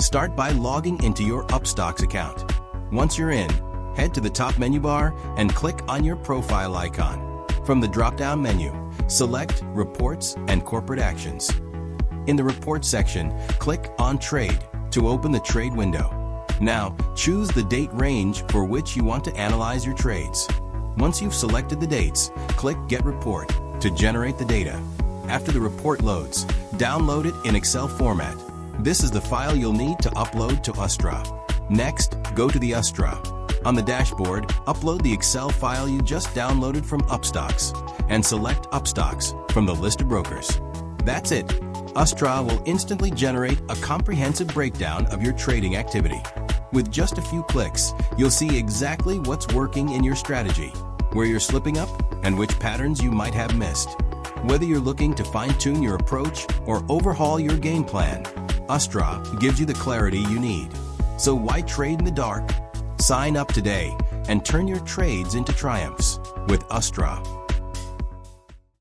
Start by logging into your Upstox account. Once you're in, head to the top menu bar and click on your profile icon. From the drop-down menu, select Reports and Corporate Actions. In the Reports section, click on Trade to open the trade window. Now, choose the date range for which you want to analyze your trades. Once you've selected the dates, click Get Report to generate the data. After the report loads, download it in Excel format. This is the file you'll need to upload to ASTRA. Next, go to the ASTRA. On the dashboard, upload the Excel file you just downloaded from Upstox and select Upstox from the list of brokers. That's it. ASTRA will instantly generate a comprehensive breakdown of your trading activity. With just a few clicks, you'll see exactly what's working in your strategy, where you're slipping up, and which patterns you might have missed. Whether you're looking to fine-tune your approach or overhaul your game plan, ASTRA gives you the clarity you need. So why trade in the dark? Sign up today and turn your trades into triumphs with ASTRA.